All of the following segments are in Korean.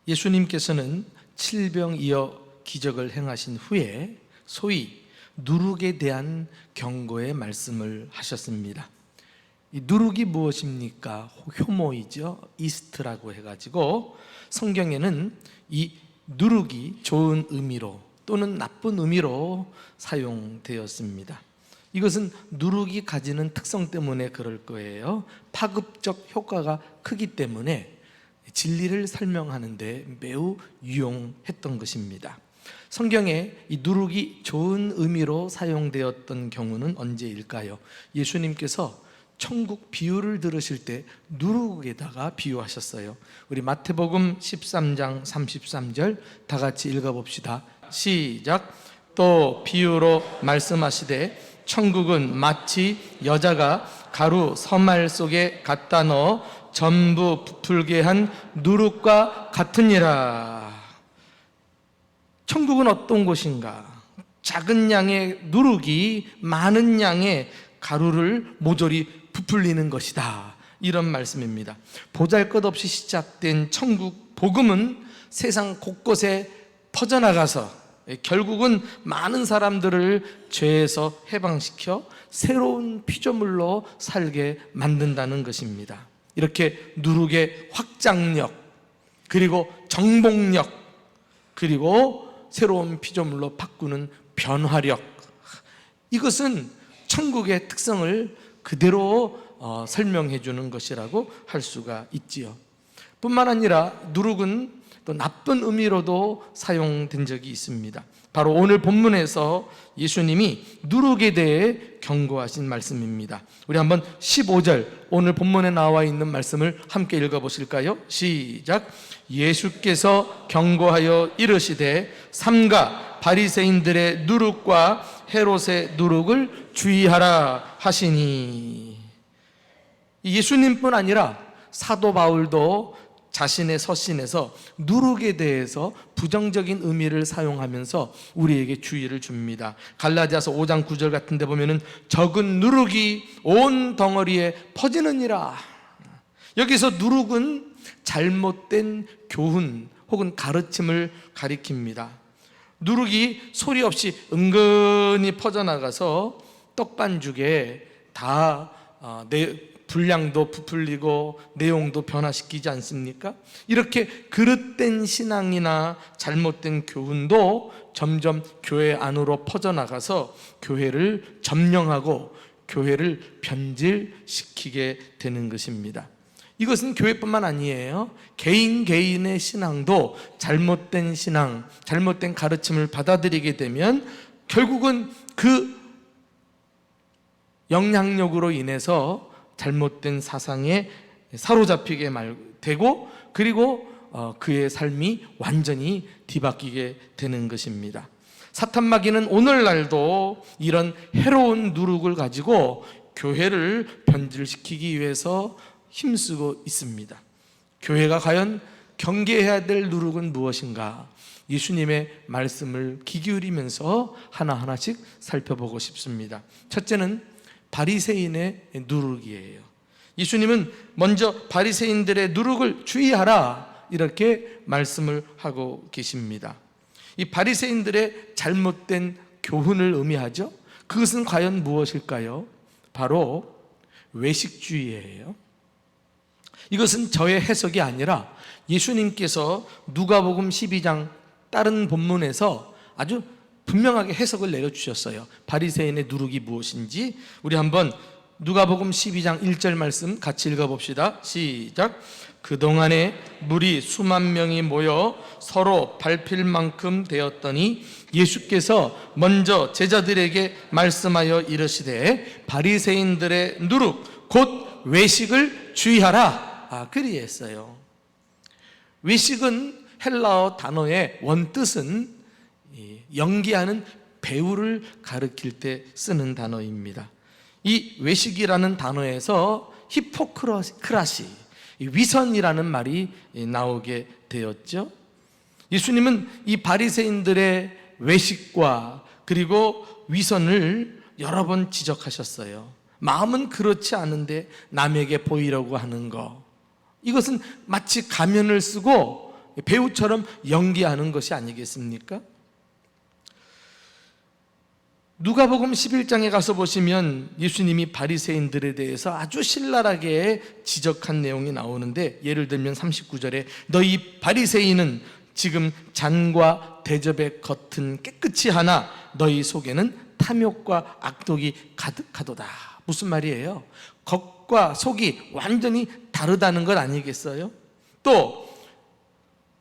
예수님께서는 칠병이어 기적을 행하신 후에 소위 누룩에 대한 경고의 말씀을 하셨습니다. 이 누룩이 무엇입니까? 효모이죠. 이스트라고 해가지고 성경에는 이 누룩이 좋은 의미로 또는 나쁜 의미로 사용되었습니다. 이것은 누룩이 가지는 특성 때문에 그럴 거예요. 파급적 효과가 크기 때문에 진리를 설명하는 데 매우 유용했던 것입니다. 성경에 이 누룩이 좋은 의미로 사용되었던 경우는 언제일까요? 예수님께서 천국 비유를 들으실 때 누룩에다가 비유하셨어요. 우리 마태복음 13장 33절 다 같이 읽어봅시다. 시작. 또 비유로 말씀하시되 천국은 마치 여자가 가루 서말 속에 갖다 넣어 전부 부풀게 한 누룩과 같으니라. 천국은 어떤 곳인가? 작은 양의 누룩이 많은 양의 가루를 모조리 부풀리는 것이다, 이런 말씀입니다. 보잘것없이 시작된 천국 복음은 세상 곳곳에 퍼져나가서 결국은 많은 사람들을 죄에서 해방시켜 새로운 피조물로 살게 만든다는 것입니다. 이렇게 누룩의 확장력, 그리고 정복력, 그리고 새로운 피조물로 바꾸는 변화력, 이것은 천국의 특성을 그대로 설명해 주는 것이라고 할 수가 있지요. 뿐만 아니라 누룩은 또 나쁜 의미로도 사용된 적이 있습니다. 바로 오늘 본문에서 예수님이 누룩에 대해 경고하신 말씀입니다. 우리 한번 15절 오늘 본문에 나와 있는 말씀을 함께 읽어보실까요? 시작. 예수께서 경고하여 이르시되 삼가 바리새인들의 누룩과 헤롯의 누룩을 주의하라 하시니. 예수님뿐 아니라 사도 바울도 자신의 서신에서 누룩에 대해서 부정적인 의미를 사용하면서 우리에게 주의를 줍니다. 갈라디아서 5장 9절 같은 데 보면은 적은 누룩이 온 덩어리에 퍼지느니라. 여기서 누룩은 잘못된 교훈 혹은 가르침을 가리킵니다. 누룩이 소리 없이 은근히 퍼져나가서 떡반죽에 다 분량도 부풀리고 내용도 변화시키지 않습니까? 이렇게 그릇된 신앙이나 잘못된 교훈도 점점 교회 안으로 퍼져나가서 교회를 점령하고 교회를 변질시키게 되는 것입니다. 이것은 교회뿐만 아니에요. 개인의 신앙도 잘못된 신앙, 잘못된 가르침을 받아들이게 되면 결국은 그 영향력으로 인해서 잘못된 사상에 사로잡히게 되고, 그리고 그의 삶이 완전히 뒤바뀌게 되는 것입니다. 사탄마귀는 오늘날도 이런 해로운 누룩을 가지고 교회를 변질시키기 위해서 힘쓰고 있습니다. 교회가 과연 경계해야 될 누룩은 무엇인가? 예수님의 말씀을 귀 기울이면서 하나하나씩 살펴보고 싶습니다. 첫째는 바리새인의 누룩이에요. 예수님은 먼저 바리새인들의 누룩을 주의하라, 이렇게 말씀을 하고 계십니다. 이 바리새인들의 잘못된 교훈을 의미하죠. 그것은 과연 무엇일까요? 바로 외식주의예요. 이것은 저의 해석이 아니라 예수님께서 누가복음 12장 다른 본문에서 아주 분명하게 해석을 내려주셨어요. 바리새인의 누룩이 무엇인지. 우리 한번 누가복음 12장 1절 말씀 같이 읽어봅시다. 시작. 그동안에 무리 수만 명이 모여 서로 밟힐 만큼 되었더니 예수께서 먼저 제자들에게 말씀하여 이르시되 바리새인들의 누룩 곧 외식을 주의하라, 그리했어요. 외식은 헬라어 단어의 원뜻은 연기하는 배우를 가리킬 때 쓰는 단어입니다. 이 외식이라는 단어에서 히포크라시, 위선이라는 말이 나오게 되었죠. 예수님은 이 바리새인들의 외식과 그리고 위선을 여러 번 지적하셨어요. 마음은 그렇지 않은데 남에게 보이려고 하는 것, 이것은 마치 가면을 쓰고 배우처럼 연기하는 것이 아니겠습니까? 누가복음 11장에 가서 보시면 예수님이 바리새인들에 대해서 아주 신랄하게 지적한 내용이 나오는데, 예를 들면 39절에 너희 바리새인은 지금 잔과 대접의 겉은 깨끗이 하나 너희 속에는 탐욕과 악독이 가득하도다. 무슨 말이에요? 겉과 속이 완전히 다르다는 것 아니겠어요? 또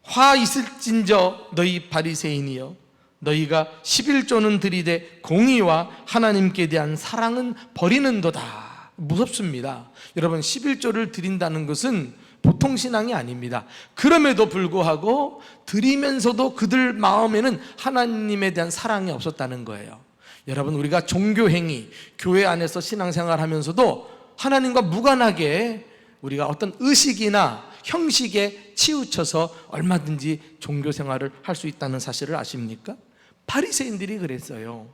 화 있을진저 너희 바리새인이여 너희가 11조는 들이되 공의와 하나님께 대한 사랑은 버리는도다. 무섭습니다. 여러분, 11조를 드린다는 것은 보통 신앙이 아닙니다. 그럼에도 불구하고 드리면서도 그들 마음에는 하나님에 대한 사랑이 없었다는 거예요. 여러분, 우리가 종교행위, 교회 안에서 신앙생활 하면서도 하나님과 무관하게 우리가 어떤 의식이나 형식에 치우쳐서 얼마든지 종교생활을 할 수 있다는 사실을 아십니까? 바리새인들이 그랬어요.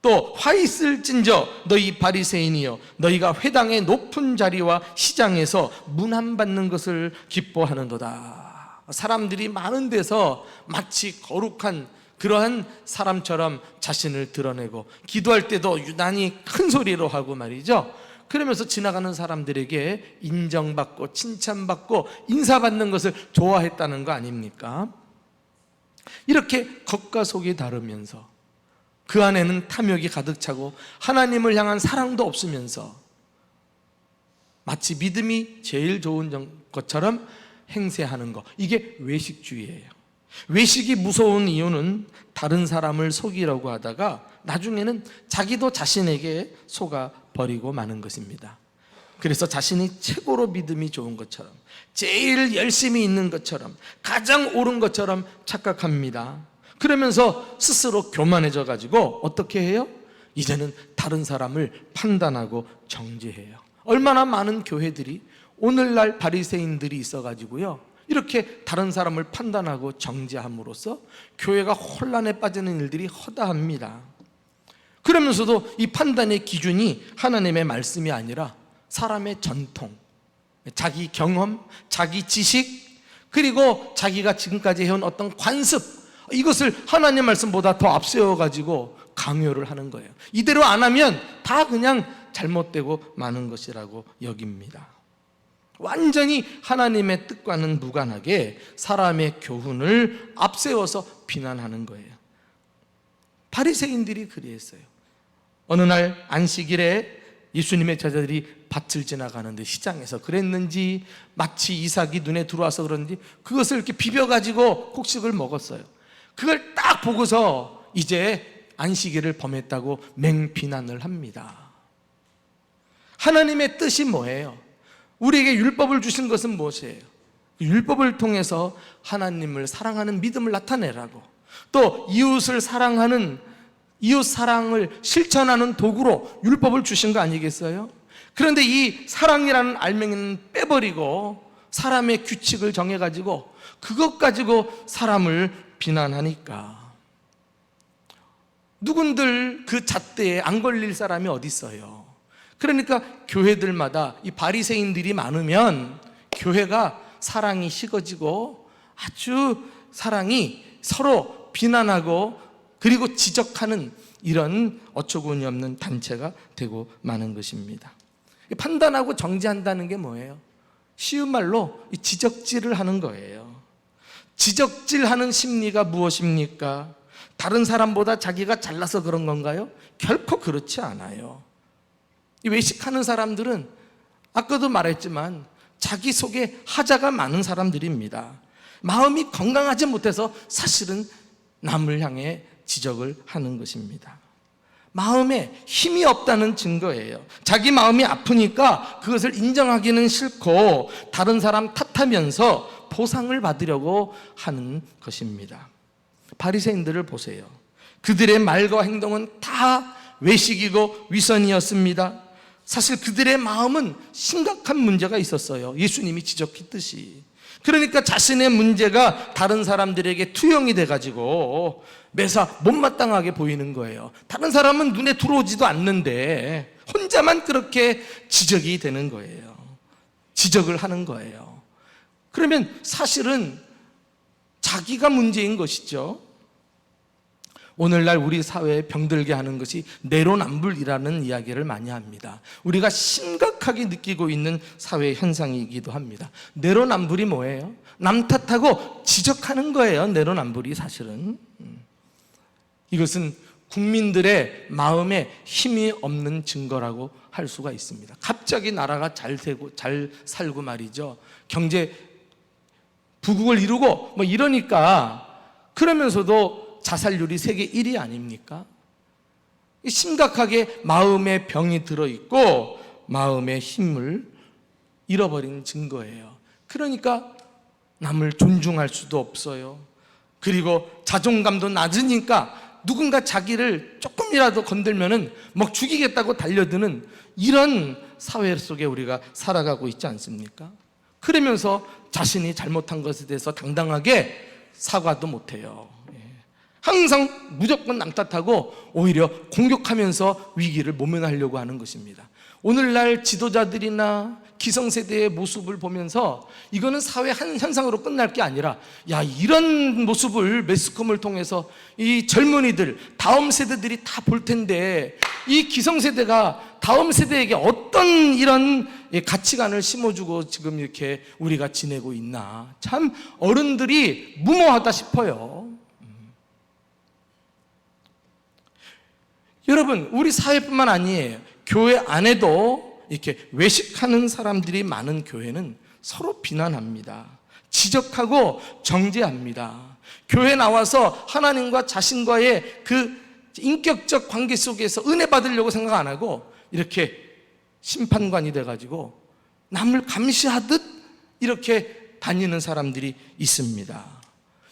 또 화 있을진저 너희 바리새인이여 너희가 회당의 높은 자리와 시장에서 문안받는 것을 기뻐하는도다. 사람들이 많은 데서 마치 거룩한 그러한 사람처럼 자신을 드러내고, 기도할 때도 유난히 큰 소리로 하고 말이죠. 그러면서 지나가는 사람들에게 인정받고 칭찬받고 인사받는 것을 좋아했다는 거 아닙니까? 이렇게 겉과 속이 다르면서 그 안에는 탐욕이 가득 차고 하나님을 향한 사랑도 없으면서 마치 믿음이 제일 좋은 것처럼 행세하는 것, 이게 외식주의예요. 외식이 무서운 이유는 다른 사람을 속이려고 하다가 나중에는 자기도 자신에게 속아 버리고 마는 것입니다. 그래서 자신이 최고로 믿음이 좋은 것처럼, 제일 열심히 있는 것처럼, 가장 옳은 것처럼 착각합니다. 그러면서 스스로 교만해져 가지고 어떻게 해요? 이제는 다른 사람을 판단하고 정죄해요. 얼마나 많은 교회들이 오늘날 바리새인들이 있어가지고요, 이렇게 다른 사람을 판단하고 정죄함으로써 교회가 혼란에 빠지는 일들이 허다합니다. 그러면서도 이 판단의 기준이 하나님의 말씀이 아니라 사람의 전통, 자기 경험, 자기 지식, 그리고 자기가 지금까지 해온 어떤 관습, 이것을 하나님 말씀보다 더 앞세워가지고 강요를 하는 거예요. 이대로 안 하면 다 그냥 잘못되고 마는 것이라고 여깁니다. 완전히 하나님의 뜻과는 무관하게 사람의 교훈을 앞세워서 비난하는 거예요. 바리새인들이 그리했어요. 어느 날 안식일에 예수님의 제자들이 밭을 지나가는데 시장에서 그랬는지 마치 이삭이 눈에 들어와서 그런지 그것을 이렇게 비벼가지고 곡식을 먹었어요. 그걸 딱 보고서 이제 안식일을 범했다고 맹비난을 합니다. 하나님의 뜻이 뭐예요? 우리에게 율법을 주신 것은 무엇이에요? 율법을 통해서 하나님을 사랑하는 믿음을 나타내라고, 또 이웃을 사랑하는, 이웃 사랑을 실천하는 도구로 율법을 주신 거 아니겠어요? 그런데 이 사랑이라는 알맹이는 빼버리고 사람의 규칙을 정해가지고 그것 가지고 사람을 비난하니까 누군들 그 잣대에 안 걸릴 사람이 어디 있어요? 그러니까 교회들마다 이 바리새인들이 많으면 교회가 사랑이 식어지고 아주 사랑이 서로 비난하고 그리고 지적하는 이런 어처구니 없는 단체가 되고 마는 것입니다. 판단하고 정죄한다는 게 뭐예요? 쉬운 말로 지적질을 하는 거예요. 지적질하는 심리가 무엇입니까? 다른 사람보다 자기가 잘나서 그런 건가요? 결코 그렇지 않아요. 이 외식하는 사람들은 아까도 말했지만 자기 속에 하자가 많은 사람들입니다. 마음이 건강하지 못해서 사실은 남을 향해 지적을 하는 것입니다. 마음에 힘이 없다는 증거예요. 자기 마음이 아프니까 그것을 인정하기는 싫고 다른 사람 탓하면서 보상을 받으려고 하는 것입니다. 바리새인들을 보세요. 그들의 말과 행동은 다 외식이고 위선이었습니다. 사실 그들의 마음은 심각한 문제가 있었어요. 예수님이 지적했듯이. 그러니까 자신의 문제가 다른 사람들에게 투영이 돼가지고 매사 못마땅하게 보이는 거예요. 다른 사람은 눈에 들어오지도 않는데 혼자만 그렇게 지적이 되는 거예요. 지적을 하는 거예요. 그러면 사실은 자기가 문제인 것이죠. 오늘날 우리 사회에 병들게 하는 것이 내로남불이라는 이야기를 많이 합니다. 우리가 심각하게 느끼고 있는 사회 현상이기도 합니다. 내로남불이 뭐예요? 남 탓하고 지적하는 거예요. 내로남불이 사실은. 이것은 국민들의 마음에 힘이 없는 증거라고 할 수가 있습니다. 갑자기 나라가 잘 살고 말이죠. 경제 부국을 이루고 뭐 이러니까, 그러면서도 자살률이 세계 1위 아닙니까? 심각하게 마음에 병이 들어있고 마음의 힘을 잃어버린 증거예요. 그러니까 남을 존중할 수도 없어요. 그리고 자존감도 낮으니까 누군가 자기를 조금이라도 건들면은 막 죽이겠다고 달려드는 이런 사회 속에 우리가 살아가고 있지 않습니까? 그러면서 자신이 잘못한 것에 대해서 당당하게 사과도 못해요. 항상 무조건 남 탓하고 오히려 공격하면서 위기를 모면하려고 하는 것입니다. 오늘날 지도자들이나 기성세대의 모습을 보면서 이거는 사회 한 현상으로 끝날 게 아니라, 야, 이런 모습을 매스컴을 통해서 이 젊은이들, 다음 세대들이 다 볼 텐데 이 기성세대가 다음 세대에게 어떤 이런 가치관을 심어주고 지금 이렇게 우리가 지내고 있나, 참 어른들이 무모하다 싶어요. 여러분, 우리 사회뿐만 아니에요. 교회 안에도 이렇게 외식하는 사람들이 많은 교회는 서로 비난합니다. 지적하고 정죄합니다. 교회 나와서 하나님과 자신과의 그 인격적 관계 속에서 은혜 받으려고 생각 안 하고 이렇게 심판관이 돼가지고 남을 감시하듯 이렇게 다니는 사람들이 있습니다.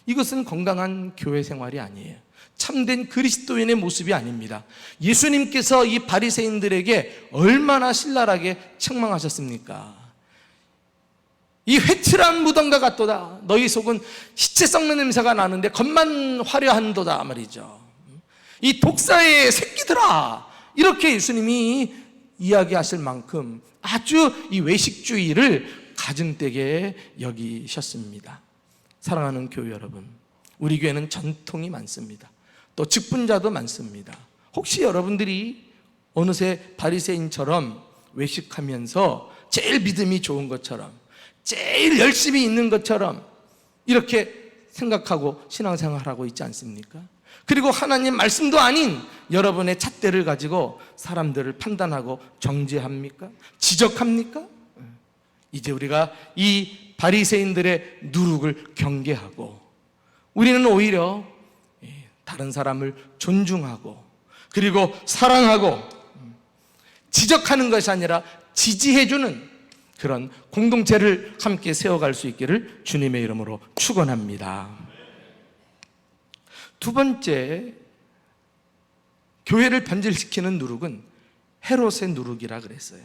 이것은 건강한 교회 생활이 아니에요. 참된 그리스도인의 모습이 아닙니다. 예수님께서 이 바리새인들에게 얼마나 신랄하게 책망하셨습니까? 이 회칠한 무덤과 같도다. 너희 속은 시체 썩는 냄새가 나는데 겉만 화려한도다 말이죠. 이 독사의 새끼들아, 이렇게 예수님이 이야기하실 만큼 아주 이 외식주의를 가증되게 여기셨습니다. 사랑하는 교회 여러분, 우리 교회는 전통이 많습니다. 또 직분자도 많습니다. 혹시 여러분들이 어느새 바리새인처럼 외식하면서 제일 믿음이 좋은 것처럼, 제일 열심히 있는 것처럼 이렇게 생각하고 신앙생활하고 있지 않습니까? 그리고 하나님 말씀도 아닌 여러분의 잣대를 가지고 사람들을 판단하고 정죄합니까? 지적합니까? 이제 우리가 이 바리새인들의 누룩을 경계하고 우리는 오히려 다른 사람을 존중하고 그리고 사랑하고 지적하는 것이 아니라 지지해주는 그런 공동체를 함께 세워갈 수 있기를 주님의 이름으로 축원합니다. 두 번째, 교회를 변질시키는 누룩은 헤롯의 누룩이라 그랬어요.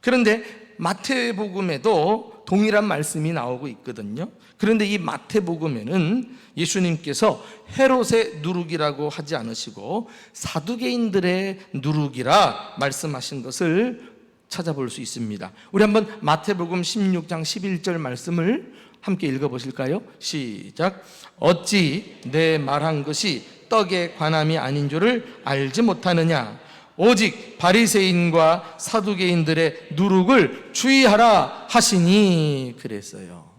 그런데 마태복음에도 동일한 말씀이 나오고 있거든요. 그런데 이 마태복음에는 예수님께서 헤롯의 누룩이라고 하지 않으시고 사두개인들의 누룩이라 말씀하신 것을 찾아볼 수 있습니다. 우리 한번 마태복음 16장 11절 말씀을 함께 읽어보실까요? 시작. 어찌 내 말한 것이 떡에 관함이 아닌 줄을 알지 못하느냐? 오직 바리새인과 사두개인들의 누룩을 주의하라 하시니 그랬어요.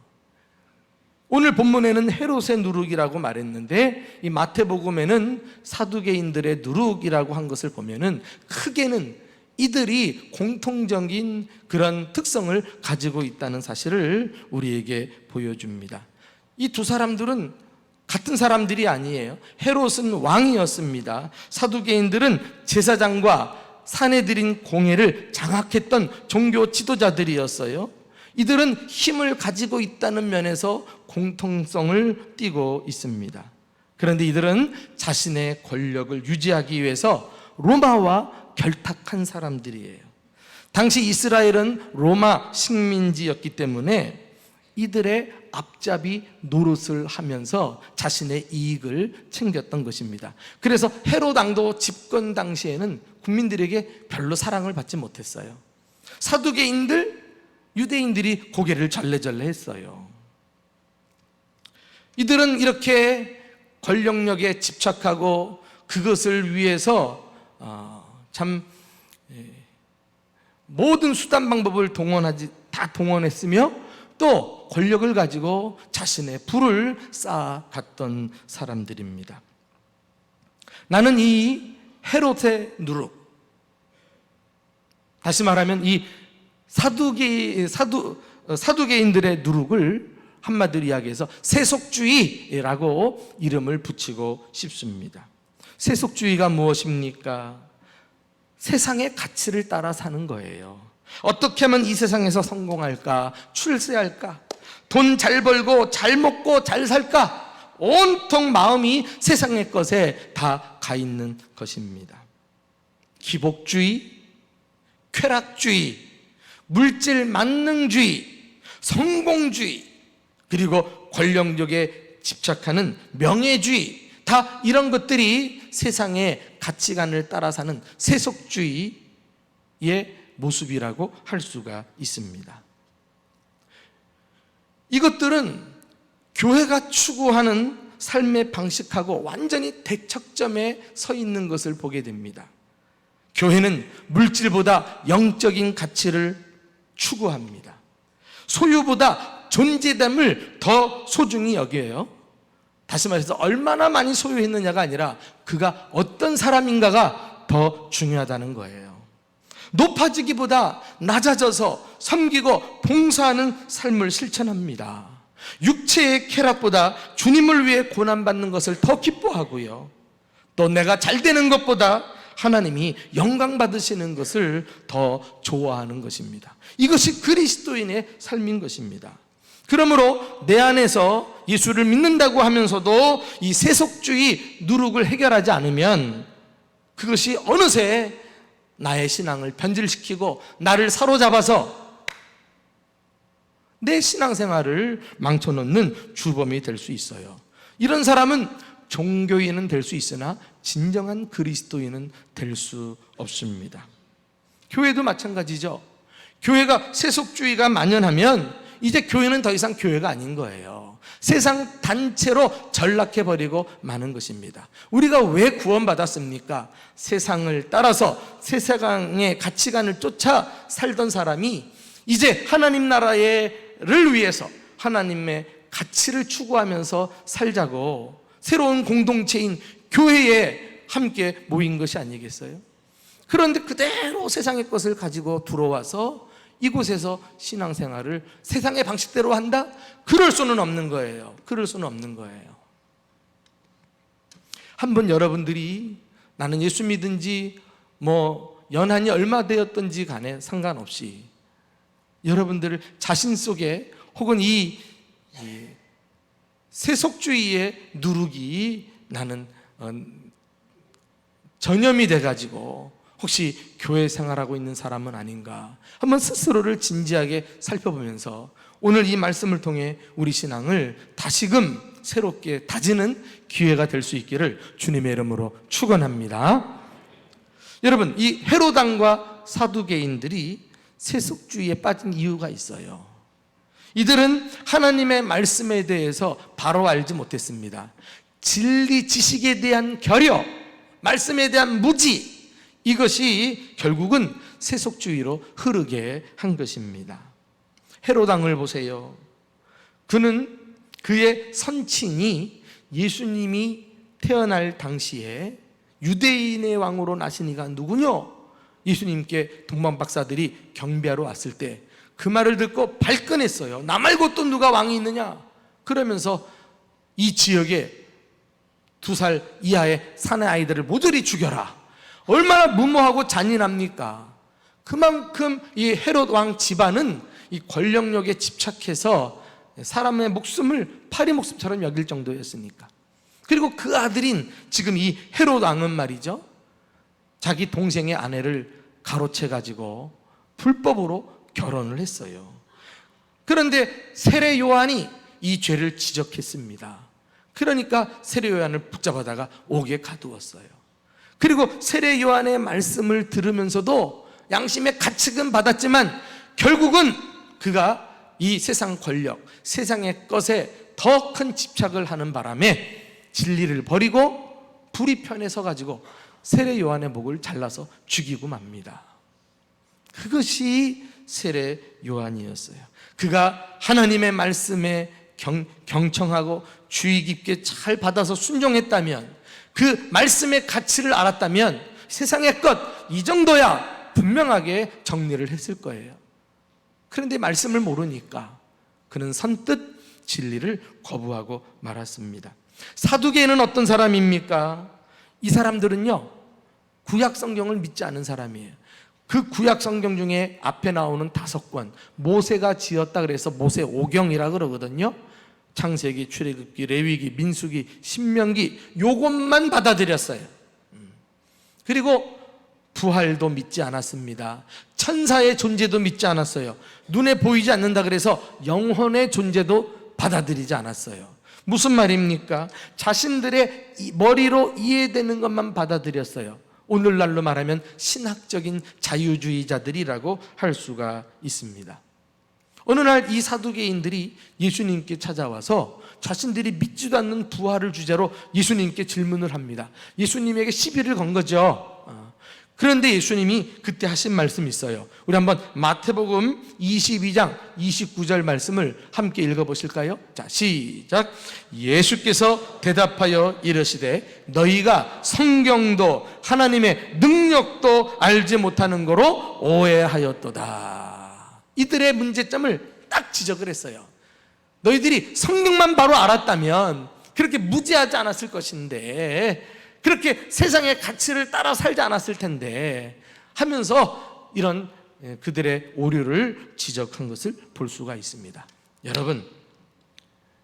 오늘 본문에는 헤롯의 누룩이라고 말했는데 이 마태복음에는 사두개인들의 누룩이라고 한 것을 보면은 크게는 이들이 공통적인 그런 특성을 가지고 있다는 사실을 우리에게 보여줍니다. 이 두 사람들은 같은 사람들이 아니에요. 헤롯은 왕이었습니다. 사두개인들은 제사장과 산에 드린 공예를 장악했던 종교 지도자들이었어요. 이들은 힘을 가지고 있다는 면에서 공통성을 띠고 있습니다. 그런데 이들은 자신의 권력을 유지하기 위해서 로마와 결탁한 사람들이에요. 당시 이스라엘은 로마 식민지였기 때문에 이들의 앞잡이 노릇을 하면서 자신의 이익을 챙겼던 것입니다. 그래서 헤롯 왕도 집권 당시에는 국민들에게 별로 사랑을 받지 못했어요. 사두개인들, 유대인들이 고개를 절레절레 했어요. 이들은 이렇게 권력력에 집착하고 그것을 위해서 참 모든 수단 방법을 다 동원했으며 또 권력을 가지고 자신의 부를 쌓아갔던 사람들입니다. 나는 이 헤롯의 누룩, 다시 말하면 이 사두개인들의 누룩을 한마디로 이야기해서 세속주의라고 이름을 붙이고 싶습니다. 세속주의가 무엇입니까? 세상의 가치를 따라 사는 거예요. 어떻게 하면 이 세상에서 성공할까? 출세할까? 돈 잘 벌고 잘 먹고 잘 살까? 온통 마음이 세상의 것에 다 가 있는 것입니다. 기복주의, 쾌락주의, 물질 만능주의, 성공주의, 그리고 권력력에 집착하는 명예주의, 다 이런 것들이 세상의 가치관을 따라 사는 세속주의의 모습이라고 할 수가 있습니다. 이것들은 교회가 추구하는 삶의 방식하고 완전히 대척점에 서 있는 것을 보게 됩니다. 교회는 물질보다 영적인 가치를 추구합니다. 소유보다 존재됨을 더 소중히 여겨요. 다시 말해서 얼마나 많이 소유했느냐가 아니라 그가 어떤 사람인가가 더 중요하다는 거예요. 높아지기보다 낮아져서 섬기고 봉사하는 삶을 실천합니다. 육체의 쾌락보다 주님을 위해 고난받는 것을 더 기뻐하고요, 또 내가 잘 되는 것보다 하나님이 영광 받으시는 것을 더 좋아하는 것입니다. 이것이 그리스도인의 삶인 것입니다. 그러므로 내 안에서 예수를 믿는다고 하면서도 이 세속주의 누룩을 해결하지 않으면 그것이 어느새 나의 신앙을 변질시키고 나를 사로잡아서 내 신앙생활을 망쳐놓는 주범이 될 수 있어요. 이런 사람은 종교인은 될 수 있으나 진정한 그리스도인은 될 수 없습니다. 교회도 마찬가지죠. 교회가 세속주의가 만연하면 이제 교회는 더 이상 교회가 아닌 거예요. 세상 단체로 전락해버리고 마는 것입니다. 우리가 왜 구원받았습니까? 세상을 따라서 세상의 가치관을 쫓아 살던 사람이 이제 하나님 나라를 위해서 하나님의 가치를 추구하면서 살자고 새로운 공동체인 교회에 함께 모인 것이 아니겠어요? 그런데 그대로 세상의 것을 가지고 들어와서 이곳에서 신앙생활을 세상의 방식대로 한다? 그럴 수는 없는 거예요. 그럴 수는 없는 거예요. 한번 여러분들이 나는 예수 믿은 지 연한이 얼마 되었던지 간에 상관없이 여러분들 자신 속에 혹은 이 세속주의의 누룩이 나는 전염이 돼가지고 혹시 교회 생활하고 있는 사람은 아닌가 한번 스스로를 진지하게 살펴보면서 오늘 이 말씀을 통해 우리 신앙을 다시금 새롭게 다지는 기회가 될 수 있기를 주님의 이름으로 축원합니다. 여러분, 이 헤롯 왕과 사두개인들이 세속주의에 빠진 이유가 있어요. 이들은 하나님의 말씀에 대해서 바로 알지 못했습니다. 진리 지식에 대한 결여, 말씀에 대한 무지, 이것이 결국은 세속주의로 흐르게 한 것입니다. 헤롯 왕을 보세요. 그는 그의 선친이 예수님이 태어날 당시에 유대인의 왕으로 나시니가 누구냐? 예수님께 동방박사들이 경배하러 왔을 때 그 말을 듣고 발끈했어요. 나 말고 또 누가 왕이 있느냐? 그러면서 이 지역에 2살 이하의 사내 아이들을 모조리 죽여라. 얼마나 무모하고 잔인합니까? 그만큼 이 헤롯 왕 집안은 이 권력력에 집착해서 사람의 목숨을 파리 목숨처럼 여길 정도였으니까. 그리고 그 아들인 지금 이 헤롯 왕은 말이죠, 자기 동생의 아내를 가로채 가지고 불법으로 결혼을 했어요. 그런데 세례 요한이 이 죄를 지적했습니다. 그러니까 세례 요한을 붙잡아다가 옥에 가두었어요. 그리고 세례 요한의 말씀을 들으면서도 양심의 가책은 받았지만 결국은 그가 이 세상 권력, 세상의 것에 더 큰 집착을 하는 바람에 진리를 버리고 불의 편에 서가지고 세례 요한의 목을 잘라서 죽이고 맙니다. 그것이 세례 요한이었어요. 그가 하나님의 말씀에 경청하고 주의 깊게 잘 받아서 순종했다면, 그 말씀의 가치를 알았다면 세상의 것 이 정도야 분명하게 정리를 했을 거예요. 그런데 말씀을 모르니까 그는 선뜻 진리를 거부하고 말았습니다. 사두개인은 어떤 사람입니까? 이 사람들은요, 구약 성경을 믿지 않은 사람이에요. 그 구약 성경 중에 앞에 나오는 5권, 모세가 지었다 그래서 모세오경이라 그러거든요. 창세기, 출애굽기, 레위기, 민수기, 신명기, 요것만 받아들였어요. 그리고 부활도 믿지 않았습니다. 천사의 존재도 믿지 않았어요. 눈에 보이지 않는다 그래서 영혼의 존재도 받아들이지 않았어요. 무슨 말입니까? 자신들의 머리로 이해되는 것만 받아들였어요. 오늘날로 말하면 신학적인 자유주의자들이라고 할 수가 있습니다. 어느 날 이 사두개인들이 예수님께 찾아와서 자신들이 믿지도 않는 부활을 주제로 예수님께 질문을 합니다. 예수님에게 시비를 건 거죠. 그런데 예수님이 그때 하신 말씀이 있어요. 우리 한번 마태복음 22장 29절 말씀을 함께 읽어보실까요? 자, 시작. 예수께서 대답하여 이르시되 너희가 성경도 하나님의 능력도 알지 못하는 거로 오해하였도다. 이들의 문제점을 딱 지적을 했어요. 너희들이 성경만 바로 알았다면 그렇게 무지하지 않았을 것인데, 그렇게 세상의 가치를 따라 살지 않았을 텐데 하면서 이런 그들의 오류를 지적한 것을 볼 수가 있습니다. 여러분,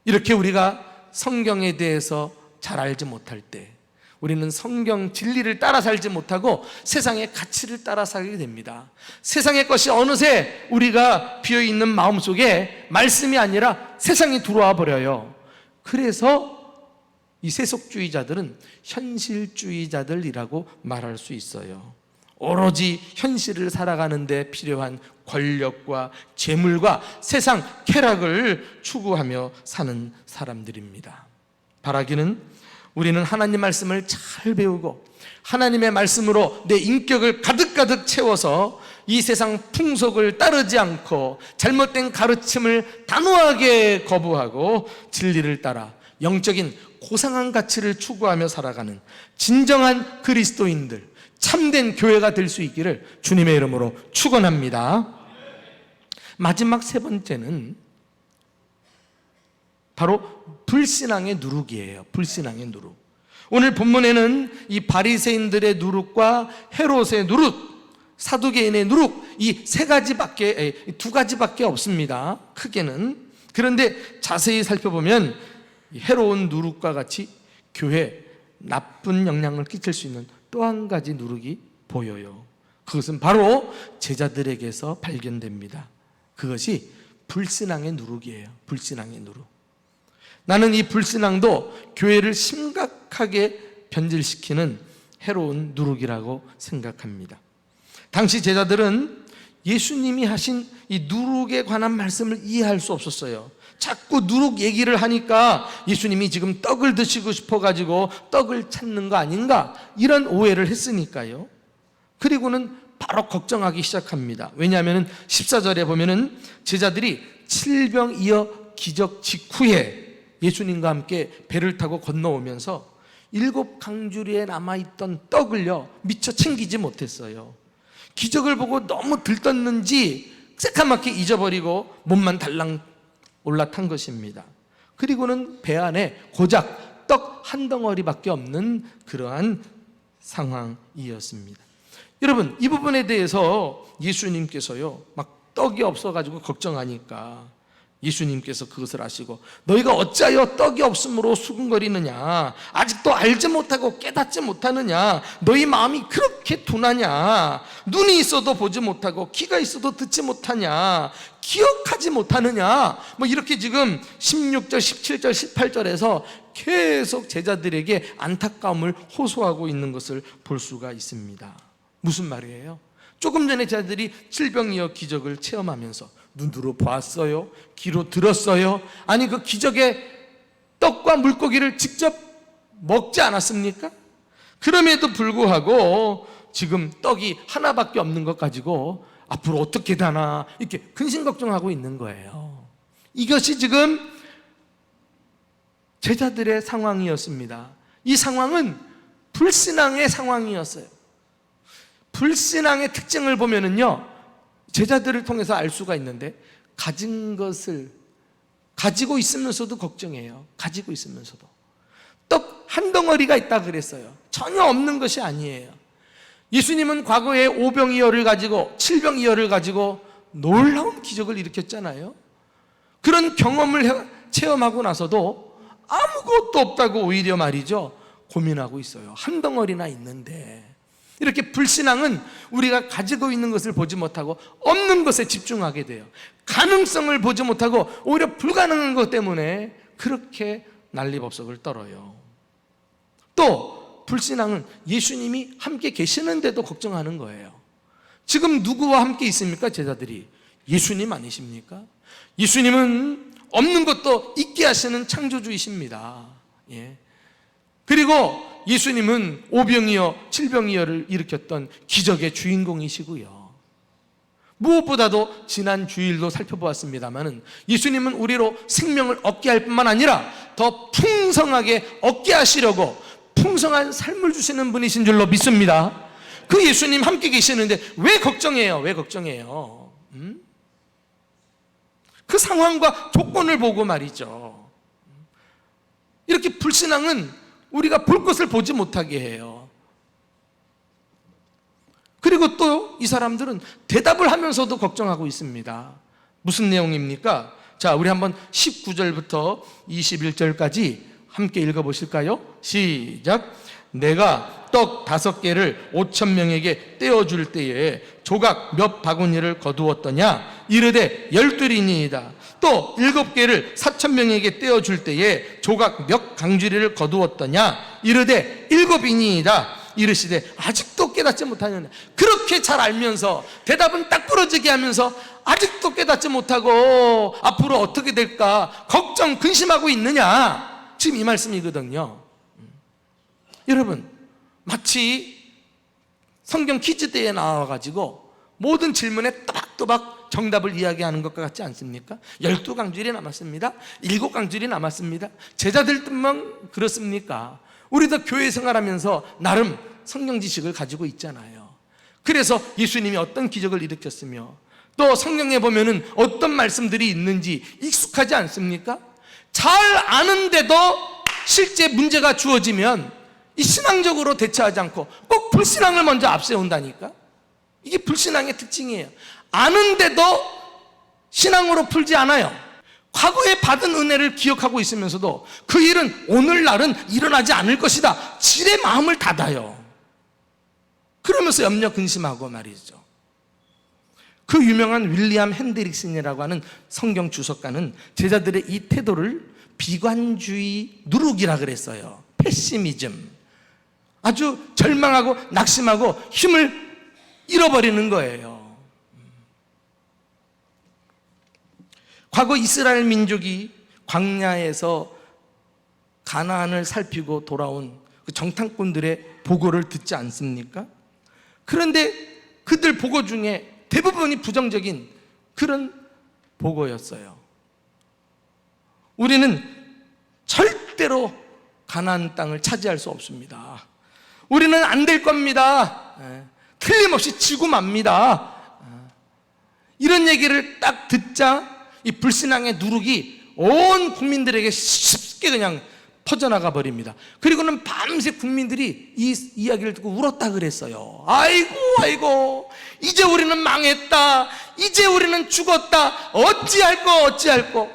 이렇게 우리가 성경에 대해서 잘 알지 못할 때 우리는 성경 진리를 따라 살지 못하고 세상의 가치를 따라 살게 됩니다. 세상의 것이 어느새 우리가 비어있는 마음속에 말씀이 아니라 세상이 들어와 버려요. 그래서 이 세속주의자들은 현실주의자들이라고 말할 수 있어요. 오로지 현실을 살아가는 데 필요한 권력과 재물과 세상 쾌락을 추구하며 사는 사람들입니다. 바라기는 우리는 하나님 말씀을 잘 배우고 하나님의 말씀으로 내 인격을 가득가득 채워서 이 세상 풍속을 따르지 않고 잘못된 가르침을 단호하게 거부하고 진리를 따라 영적인 고상한 가치를 추구하며 살아가는 진정한 그리스도인들, 참된 교회가 될 수 있기를 주님의 이름으로 축원합니다. 마지막 3번째는 바로 불신앙의 누룩이에요. 불신앙의 누룩. 오늘 본문에는 이 바리새인들의 누룩과 헤롯의 누룩, 사두개인의 누룩, 이 2가지밖에 없습니다. 크게는. 그런데 자세히 살펴보면 해로운 누룩과 같이 교회에 나쁜 영향을 끼칠 수 있는 또 한 가지 누룩이 보여요. 그것은 바로 제자들에게서 발견됩니다. 그것이 불신앙의 누룩이에요. 불신앙의 누룩. 나는 이 불신앙도 교회를 심각하게 변질시키는 해로운 누룩이라고 생각합니다. 당시 제자들은 예수님이 하신 이 누룩에 관한 말씀을 이해할 수 없었어요. 자꾸 누룩 얘기를 하니까 예수님이 지금 떡을 드시고 싶어가지고 떡을 찾는 거 아닌가, 이런 오해를 했으니까요. 그리고는 바로 걱정하기 시작합니다. 왜냐하면 14절에 보면은 제자들이 7병이어 기적 직후에 예수님과 함께 배를 타고 건너오면서 7강주리에 남아있던 떡을요 미처 챙기지 못했어요. 기적을 보고 너무 들떴는지 새카맣게 잊어버리고 몸만 달랑 올라탄 것입니다. 그리고는 배 안에 고작 떡 한 덩어리밖에 없는 그러한 상황이었습니다. 여러분, 이 부분에 대해서 예수님께서요 막 떡이 없어가지고 걱정하니까 예수님께서 그것을 아시고 너희가 어찌하여 떡이 없으므로 수군거리느냐, 아직도 알지 못하고 깨닫지 못하느냐, 너희 마음이 그렇게 둔하냐, 눈이 있어도 보지 못하고 귀가 있어도 듣지 못하냐, 기억하지 못하느냐, 뭐 이렇게 지금 16절, 17절, 18절에서 계속 제자들에게 안타까움을 호소하고 있는 것을 볼 수가 있습니다. 무슨 말이에요? 조금 전에 제자들이 질병이어 기적을 체험하면서 눈으로 보았어요, 귀로 들었어요. 아니 그 기적의 떡과 물고기를 직접 먹지 않았습니까? 그럼에도 불구하고 지금 떡이 하나밖에 없는 것 가지고 앞으로 어떻게 되나 이렇게 근심 걱정하고 있는 거예요. 이것이 지금 제자들의 상황이었습니다. 이 상황은 불신앙의 상황이었어요. 불신앙의 특징을 보면은요, 제자들을 통해서 알 수가 있는데, 가진 것을 가지고 있으면서도 걱정해요. 가지고 있으면서도. 떡 한 덩어리가 있다 그랬어요. 전혀 없는 것이 아니에요. 예수님은 과거에 5병이어를 가지고 7병이어를 가지고 놀라운 기적을 일으켰잖아요. 그런 경험을 체험하고 나서도 아무것도 없다고 오히려 말이죠, 고민하고 있어요. 한 덩어리나 있는데. 이렇게 불신앙은 우리가 가지고 있는 것을 보지 못하고 없는 것에 집중하게 돼요. 가능성을 보지 못하고 오히려 불가능한 것 때문에 그렇게 난리법석을 떨어요. 또 불신앙은 예수님이 함께 계시는데도 걱정하는 거예요. 지금 누구와 함께 있습니까? 제자들이. 예수님 아니십니까? 예수님은 없는 것도 있게 하시는 창조주이십니다. 예. 그리고 예수님은 5병이어 7병이어를 일으켰던 기적의 주인공이시고요. 무엇보다도 지난 주일도 살펴보았습니다만 예수님은 우리로 생명을 얻게 할 뿐만 아니라 더 풍성하게 얻게 하시려고 풍성한 삶을 주시는 분이신 줄로 믿습니다. 그 예수님 함께 계시는데 왜 걱정해요? 왜 걱정해요? 그 상황과 조건을 보고 말이죠. 이렇게 불신앙은 우리가 볼 것을 보지 못하게 해요. 그리고 또 이 사람들은 대답을 하면서도 걱정하고 있습니다. 무슨 내용입니까? 자, 우리 한번 19절부터 21절까지 함께 읽어보실까요? 시작. 내가 떡 5개를 5,000명에게 떼어줄 때에 조각 몇 바구니를 거두었더냐? 이르되 12이니이다. 또 7개를 4,000명에게 떼어줄 때에 조각 몇 강주리를 거두었더냐? 이르되 7이니이다. 이르시되 아직도 깨닫지 못하느냐? 그렇게 잘 알면서 대답은 딱 부러지게 하면서 아직도 깨닫지 못하고 앞으로 어떻게 될까 걱정 근심하고 있느냐? 지금 이 말씀이거든요. 여러분, 마치 성경 퀴즈대에 나와가지고 모든 질문에 또박또박 정답을 이야기하는 것과 같지 않습니까? 12강줄이 남았습니다. 7강줄이 남았습니다. 제자들만 그렇습니까? 우리도 교회 생활하면서 나름 성경 지식을 가지고 있잖아요. 그래서 예수님이 어떤 기적을 일으켰으며 또 성경에 보면은 어떤 말씀들이 있는지 익숙하지 않습니까? 잘 아는데도 실제 문제가 주어지면 이 신앙적으로 대처하지 않고 꼭 불신앙을 먼저 앞세운다니까? 이게 불신앙의 특징이에요. 아는데도 신앙으로 풀지 않아요. 과거에 받은 은혜를 기억하고 있으면서도 그 일은 오늘날은 일어나지 않을 것이다, 질의 마음을 닫아요. 그러면서 염려 근심하고 말이죠. 그 유명한 윌리엄 핸드릭슨이라고 하는 성경 주석가는 제자들의 이 태도를 비관주의 누룩이라 그랬어요. 패시미즘. 아주 절망하고 낙심하고 힘을 잃어버리는 거예요. 과거 이스라엘 민족이 광야에서 가나안을 살피고 돌아온 그 정탐꾼들의 보고를 듣지 않습니까? 그런데 그들 보고 중에 대부분이 부정적인 그런 보고였어요. 우리는 절대로 가나안 땅을 차지할 수 없습니다. 우리는 안 될 겁니다. 틀림없이 지고 맙니다. 이런 얘기를 딱 듣자 이 불신앙의 누룩이 온 국민들에게 쉽게 그냥 퍼져나가 버립니다. 그리고는 밤새 국민들이 이 이야기를 듣고 울었다 그랬어요. 아이고 이제 우리는 망했다, 이제 우리는 죽었다, 어찌할 거.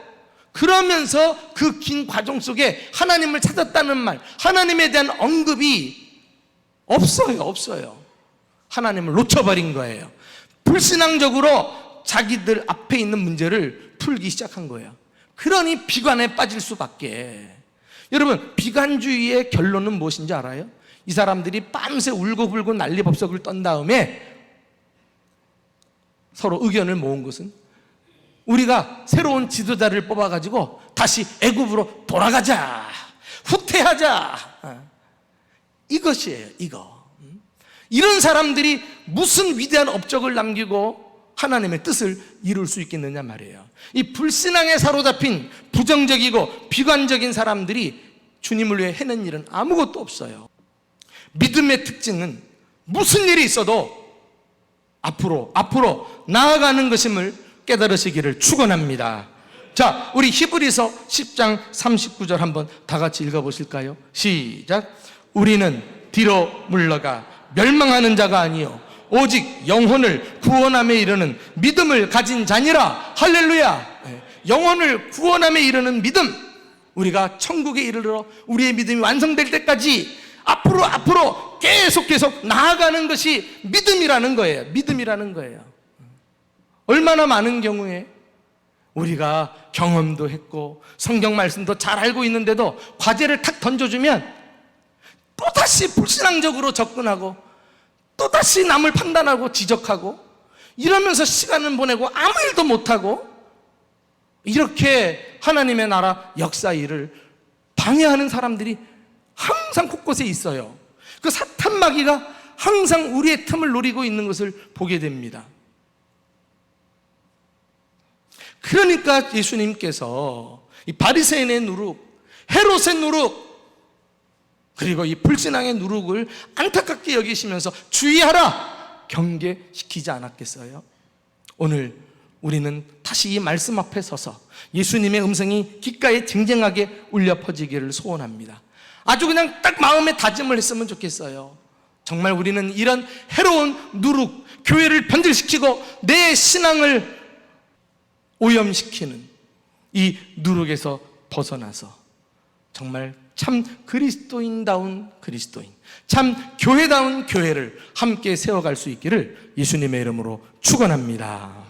그러면서 그 긴 과정 속에 하나님을 찾았다는 말, 하나님에 대한 언급이 없어요. 하나님을 놓쳐버린 거예요. 불신앙적으로 자기들 앞에 있는 문제를 풀기 시작한 거예요. 그러니 비관에 빠질 수밖에. 여러분, 비관주의의 결론은 무엇인지 알아요? 이 사람들이 밤새 울고불고 난리법석을 떤 다음에 서로 의견을 모은 것은 우리가 새로운 지도자를 뽑아가지고 다시 애굽으로 돌아가자, 후퇴하자. 이것이에요. 이거. 이런 사람들이 무슨 위대한 업적을 남기고 하나님의 뜻을 이룰 수 있겠느냐 말이에요. 이 불신앙에 사로잡힌 부정적이고 비관적인 사람들이 주님을 위해 해낸 일은 아무것도 없어요. 믿음의 특징은 무슨 일이 있어도 앞으로 나아가는 것임을 깨달으시기를 축원합니다. 자, 우리 히브리서 10장 39절 한번 다 같이 읽어보실까요? 시작. 우리는 뒤로 물러가 멸망하는 자가 아니요 오직 영혼을 구원함에 이르는 믿음을 가진 자니라. 할렐루야. 영혼을 구원함에 이르는 믿음, 우리가 천국에 이르러 우리의 믿음이 완성될 때까지 앞으로 계속 나아가는 것이 믿음이라는 거예요. 믿음이라는 거예요. 얼마나 많은 경우에 우리가 경험도 했고 성경 말씀도 잘 알고 있는데도 과제를 탁 던져주면 또다시 불신앙적으로 접근하고 또다시 남을 판단하고 지적하고 이러면서 시간을 보내고 아무 일도 못하고 이렇게 하나님의 나라 역사 일을 방해하는 사람들이 항상 곳곳에 있어요. 그 사탄 마귀가 항상 우리의 틈을 노리고 있는 것을 보게 됩니다. 그러니까 예수님께서 이 바리새인의 누룩, 헤롯의 누룩, 그리고 이 불신앙의 누룩을 안타깝게 여기시면서 주의하라 경계시키지 않았겠어요? 오늘 우리는 다시 이 말씀 앞에 서서 예수님의 음성이 귓가에 쟁쟁하게 울려 퍼지기를 소원합니다. 아주 그냥 딱 마음에 다짐을 했으면 좋겠어요. 정말 우리는 이런 해로운 누룩, 교회를 변질시키고 내 신앙을 오염시키는 이 누룩에서 벗어나서 정말 참 그리스도인다운 그리스도인, 참 교회다운 교회를 함께 세워갈 수 있기를 예수님의 이름으로 축원합니다.